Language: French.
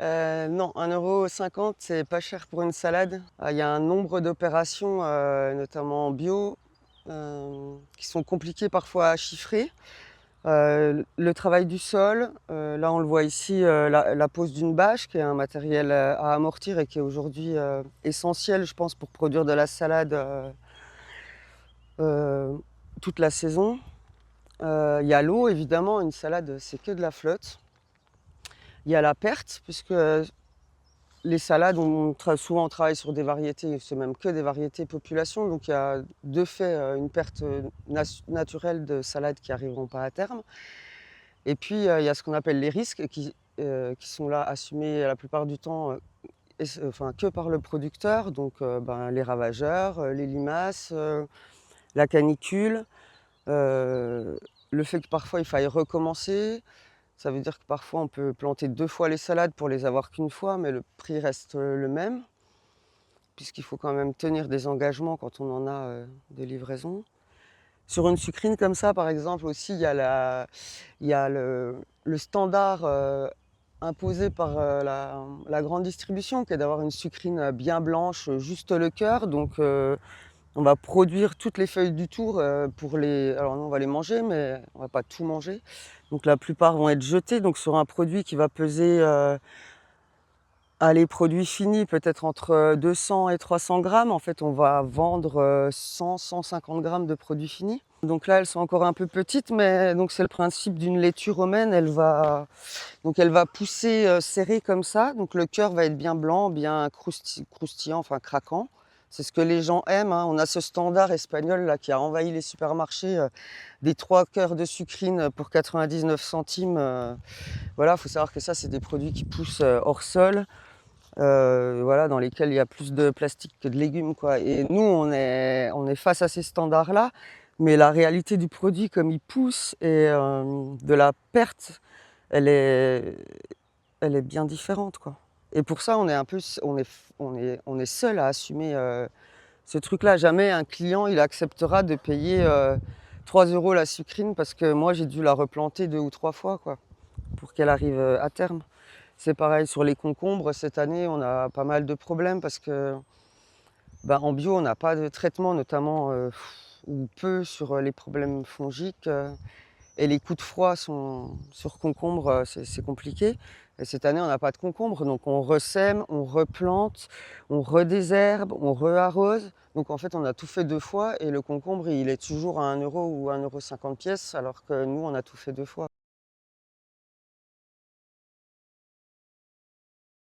Non, 1,50 € c'est pas cher pour une salade. Il y a un nombre d'opérations, notamment en bio, qui sont compliquées parfois à chiffrer. Le travail du sol, là on le voit ici, la pose d'une bâche qui est un matériel, à amortir et qui est aujourd'hui, essentiel je pense pour produire de la salade, heu, toute la saison. Il y a l'eau évidemment, une salade c'est que de la flotte. Il y a la perte puisque les salades, souvent on travaille sur des variétés, c'est même que des variétés population, donc il y a de fait, une perte, naturelle de salades qui arriveront pas à terme. Et puis, il y a ce qu'on appelle les risques qui sont là assumés la plupart du temps, enfin que par le producteur, donc les ravageurs, les limaces, la canicule, heu, le fait que parfois il faille recommencer. Ça veut dire que parfois on peut planter 2 fois les salades pour les avoir qu'une fois, mais le prix reste, le même, puisqu'il faut quand même tenir des engagements quand on en a, de livraison. Sur une sucrine comme ça, par exemple aussi, il y a le standard, imposé par, la grande distribution qui est d'avoir une sucrine, bien blanche, juste le cœur. Donc on va produire toutes les feuilles du tour, alors nous on va les manger, mais on va pas tout manger. Donc la plupart vont être jetés, donc sur un produit qui va peser, allez, produit fini, peut-être entre 200 et 300 grammes. En fait, on va vendre 100-150 grammes de produits finis. Donc là, elles sont encore un peu petites, mais donc c'est le principe d'une laitue romaine. Elle va pousser serrée comme ça. Donc le cœur va être bien blanc, bien croustillant, enfin craquant. C'est ce que les gens aiment, hein. On a ce standard espagnol là qui a envahi les supermarchés, des 3 cœurs de sucrine pour 99 centimes. Voilà, il faut savoir que ça, c'est des produits qui poussent hors sol. Voilà, dans lesquels il y a plus de plastique que de légumes, quoi. Et nous, on est face à ces standards-là, mais la réalité du produit, comme il pousse et de la perte, elle est elle est bien différente, quoi. Et pour ça, on est un peu s on est seul à assumer, ce truc-là. Jamais un client, il acceptera de payer, 3 € la sucrine parce que moi, j'ai dû la replanter 2 ou 3 fois, quoi, pour qu'elle arrive, à terme. C'est pareil sur les concombres. Cette année, on a pas mal de problèmes parce que, en bio, on n'a pas de traitement, notamment, ou peu sur, les problèmes fongiques, et les coups de froid sont sur concombre, c'est compliqué. Et cette année, on n'a pas de concombre, donc on ressème, on replante, on redésherbe, on rearrose. Donc en fait, on a tout fait 2 fois et le concombre, il est toujours à 1 € ou 1,50 € pièce, alors que nous, on a tout fait 2 fois.